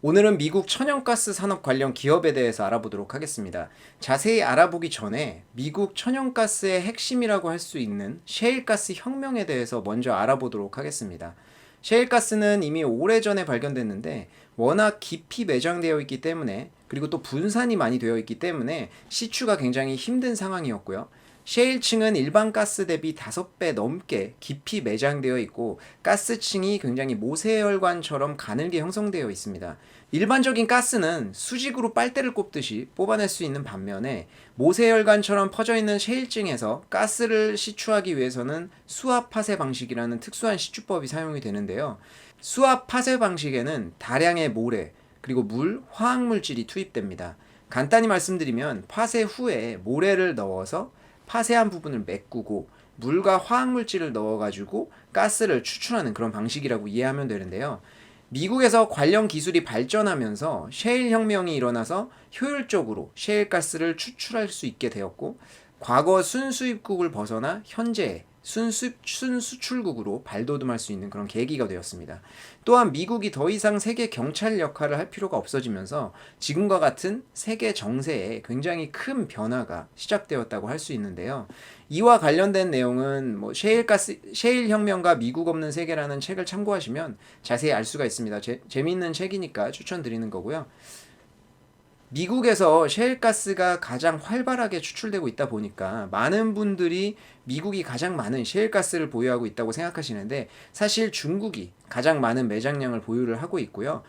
오늘은 미국 천연가스 산업 관련 기업에 대해서 알아보도록 하겠습니다. 자세히 알아보기 전에 미국 천연가스의 핵심이라고 할 수 있는 셰일가스 혁명에 대해서 먼저 알아보도록 하겠습니다. 셰일가스는 이미 오래전에 발견됐는데 워낙 깊이 매장되어 있기 때문에, 그리고 또 분산이 많이 되어 있기 때문에 시추가 굉장히 힘든 상황이었고요. 셰일층은 일반 가스 대비 5배 넘게 깊이 매장되어 있고, 가스층이 굉장히 모세혈관처럼 가늘게 형성되어 있습니다. 일반적인 가스는 수직으로 빨대를 꼽듯이 뽑아낼 수 있는 반면에, 모세혈관처럼 퍼져 있는 셰일층에서 가스를 시추하기 위해서는 수압 파쇄 방식이라는 특수한 시추법이 사용이 되는데요. 수압 파쇄 방식에는 다량의 모래, 그리고 물, 화학물질이 투입됩니다. 간단히 말씀드리면 파쇄 후에 모래를 넣어서 파쇄한 부분을 메꾸고 물과 화학물질을 넣어가지고 가스를 추출하는 그런 방식이라고 이해하면 되는데요. 미국에서 관련 기술이 발전하면서 셰일 혁명이 일어나서 효율적으로 셰일 가스를 추출할 수 있게 되었고, 과거 순수입국을 벗어나 현재 순수출국으로 발돋움할 수 있는 그런 계기가 되었습니다. 또한 미국이 더 이상 세계 경찰 역할을 할 필요가 없어지면서 지금과 같은 세계 정세에 굉장히 큰 변화가 시작되었다고 할 수 있는데요. 이와 관련된 내용은 셰일 혁명과 미국 없는 세계라는 책을 참고하시면 자세히 알 수가 있습니다. 재미있는 책이니까 추천드리는 거고요. 미국에서 셰일가스가 가장 활발하게 추출되고 있다 보니까 많은 분들이 미국이 가장 많은 셰일가스를 보유하고 있다고 생각하시는데, 사실 중국이 가장 많은 매장량을 보유를 하고 있고요.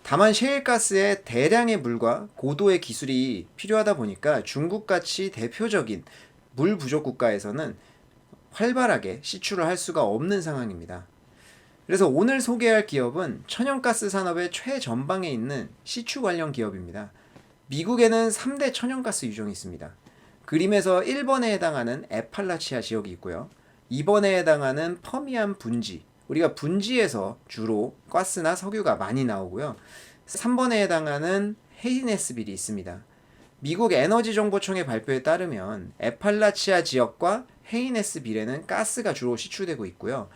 다만 셰일가스에 대량의 물과 고도의 기술이 필요하다 보니까 중국같이 대표적인 물 부족 국가에서는 활발하게 시추를 할 수가 없는 상황입니다. 그래서 오늘 소개할 기업은 천연가스 산업의 최전방에 있는 시추 관련 기업입니다. 미국에는 3대 천연가스 유종이 있습니다. 그림에서 1번에 해당하는 에팔라치아 지역이 있고요. 2번에 해당하는 퍼미안 분지, 우리가 분지에서 주로 가스나 석유가 많이 나오고요. 3번에 해당하는 헤이네스빌이 있습니다. 미국 에너지정보청의 발표에 따르면 에팔라치아 지역과 헤이네스빌에는 가스가 주로 시추되고 있고요.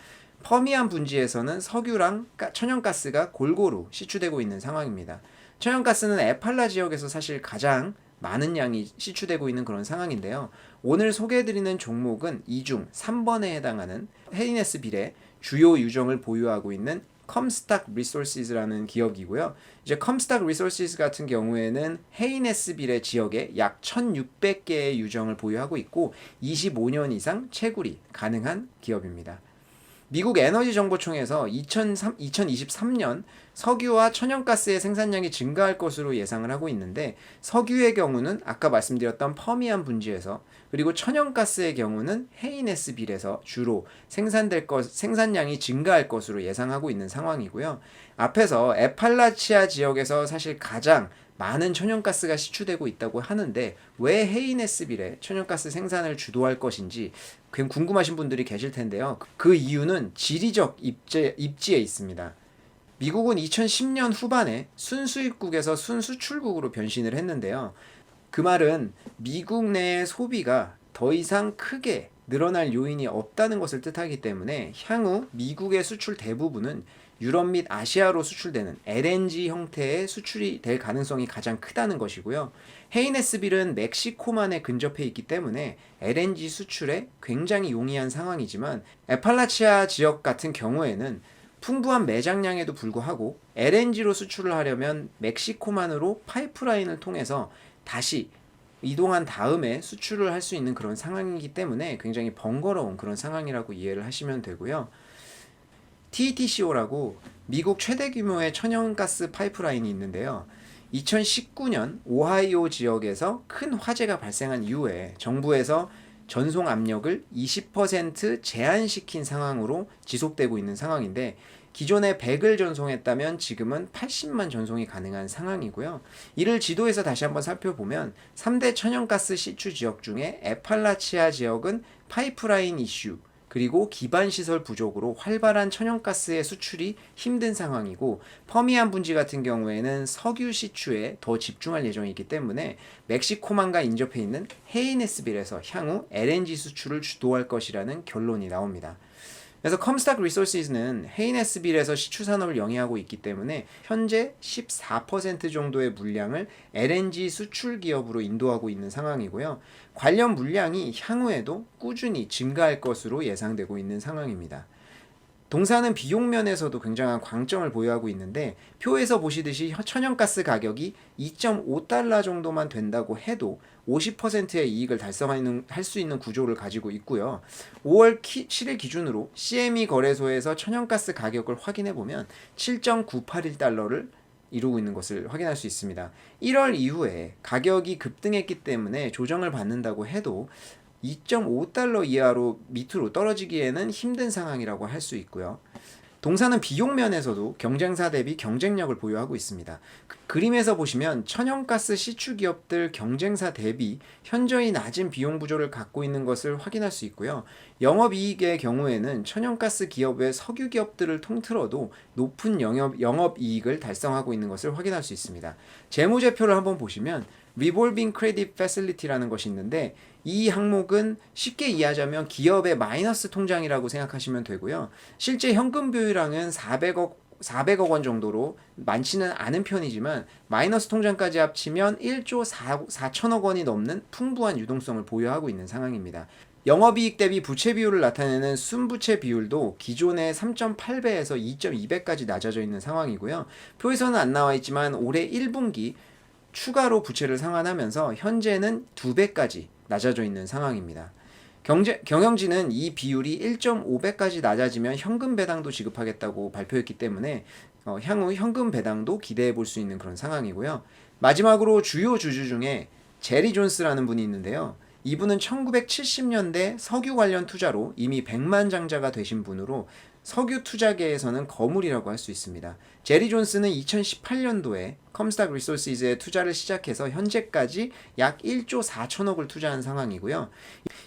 퍼미안 분지에서는 석유랑 천연가스가 골고루 시추되고 있는 상황입니다. 천연가스는 에팔라 지역에서 사실 가장 많은 양이 시추되고 있는 그런 상황인데요. 오늘 소개해드리는 종목은 이 중 3번에 해당하는 헤이네스빌의 주요 유종을 보유하고 있는 컴스탁 리소시스라는 기업이고요. 이제 컴스탁 리소시스 같은 경우에는 헤이네스빌의 지역에 약 1,600개의 유종을 보유하고 있고 25년 이상 채굴이 가능한 기업입니다. 미국 에너지정보청에서 2023년 석유와 천연가스의 생산량이 증가할 것으로 예상을 하고 있는데, 석유의 경우는 아까 말씀드렸던 퍼미안 분지에서, 그리고 천연가스의 경우는 헤이네스빌에서 주로 생산량이 증가할 것으로 예상하고 있는 상황이고요. 앞에서 에팔라치아 지역에서 사실 가장 많은 천연가스가 시추되고 있다고 하는데, 왜 헤이네스빌에 천연가스 생산을 주도할 것인지 궁금하신 분들이 계실 텐데요. 그 이유는 지리적 입지에 있습니다. 미국은 2010년 후반에 순수입국에서 순수출국으로 변신을 했는데요. 그 말은 미국 내의 소비가 더 이상 크게 늘어날 요인이 없다는 것을 뜻하기 때문에 향후 미국의 수출 대부분은 유럽 및 아시아로 수출되는 LNG 형태의 수출이 될 가능성이 가장 크다는 것이고요. 헤이네스빌은 멕시코만에 근접해 있기 때문에 LNG 수출에 굉장히 용이한 상황이지만, 에팔라치아 지역 같은 경우에는 풍부한 매장량에도 불구하고 LNG로 수출을 하려면 멕시코만으로 파이프라인을 통해서 다시 이동한 다음에 수출을 할 수 있는 그런 상황이기 때문에 굉장히 번거로운 그런 상황이라고 이해를 하시면 되고요. TETCO라고 미국 최대 규모의 천연가스 파이프라인이 있는데요. 2019년 오하이오 지역에서 큰 화재가 발생한 이후에 정부에서 전송 압력을 20% 제한시킨 상황으로 지속되고 있는 상황인데, 기존에 100을 전송했다면 지금은 80만 전송이 가능한 상황이고요. 이를 지도에서 다시 한번 살펴보면 3대 천연가스 시추 지역 중에 에팔라치아 지역은 파이프라인 이슈, 그리고 기반시설 부족으로 활발한 천연가스의 수출이 힘든 상황이고, 퍼미안 분지 같은 경우에는 석유 시추에 더 집중할 예정이기 때문에 멕시코만과 인접해 있는 헤이네스빌에서 향후 LNG 수출을 주도할 것이라는 결론이 나옵니다. 그래서 컴스닥 리소시스는 헤이네스빌에서 시추 산업을 영위하고 있기 때문에 현재 14% 정도의 물량을 LNG 수출 기업으로 인도하고 있는 상황이고요. 관련 물량이 향후에도 꾸준히 증가할 것으로 예상되고 있는 상황입니다. 동사는 비용 면에서도 굉장한 광점을 보유하고 있는데 표에서 보시듯이 천연가스 가격이 2.5달러 정도만 된다고 해도 50%의 이익을 달성할 수 있는 구조를 가지고 있고요. 5월 7일 기준으로 CME 거래소에서 천연가스 가격을 확인해 보면 7.981달러를 이루고 있는 것을 확인할 수 있습니다. 1월 이후에 가격이 급등했기 때문에 조정을 받는다고 해도 2.5달러 이하로 밑으로 떨어지기에는 힘든 상황이라고 할 수 있고요. 동사는 비용 면에서도 경쟁사 대비 경쟁력을 보유하고 있습니다. 그림에서 보시면 천연가스 시추 기업들 경쟁사 대비 현저히 낮은 비용 구조를 갖고 있는 것을 확인할 수 있고요. 영업이익의 경우에는 천연가스 기업의 석유 기업들을 통틀어도 높은 영업이익을 달성하고 있는 것을 확인할 수 있습니다. 재무제표를 한번 보시면 Revolving Credit Facility라는 것이 있는데 이 항목은 쉽게 이해하자면 기업의 마이너스 통장이라고 생각하시면 되고요. 실제 현금 보유량은 400억 원 정도로 많지는 않은 편이지만 마이너스 통장까지 합치면 1조 4천억 원이 넘는 풍부한 유동성을 보유하고 있는 상황입니다. 영업이익 대비 부채 비율을 나타내는 순부채 비율도 기존의 3.8배에서 2.2배까지 낮아져 있는 상황이고요. 표에서는 안 나와 있지만 올해 1분기 추가로 부채를 상환하면서 현재는 2배까지 낮아져 있는 상황입니다. 경영진은 이 비율이 1.5배까지 낮아지면 현금 배당도 지급하겠다고 발표했기 때문에 향후 현금 배당도 기대해 볼 수 있는 그런 상황이고요. 마지막으로 주요 주주 중에 제리 존스라는 분이 있는데요. 이분은 1970년대 석유 관련 투자로 이미 100만 장자가 되신 분으로 석유 투자계에서는 거물이라고 할 수 있습니다. 제리 존스는 2018년도에 컴스닥 리소시스에 투자를 시작해서 현재까지 약 1조 4천억을 투자한 상황이고요.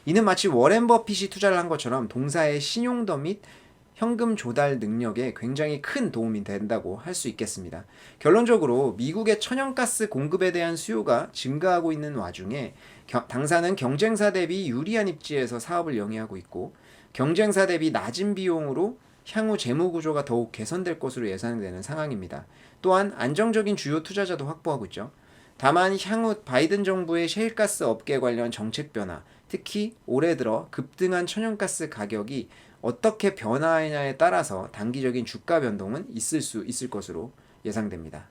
이는 마치 워렌 버핏이 투자를 한 것처럼 동사의 신용도 및 현금 조달 능력에 굉장히 큰 도움이 된다고 할 수 있겠습니다. 결론적으로 미국의 천연가스 공급에 대한 수요가 증가하고 있는 와중에 당사는 경쟁사 대비 유리한 입지에서 사업을 영위하고 있고 경쟁사 대비 낮은 비용으로 향후 재무 구조가 더욱 개선될 것으로 예상되는 상황입니다. 또한 안정적인 주요 투자자도 확보하고 있죠. 다만 향후 바이든 정부의 셰일가스 업계 관련 정책 변화, 특히 올해 들어 급등한 천연가스 가격이 어떻게 변화하느냐에 따라서 단기적인 주가 변동은 있을 것으로 예상됩니다.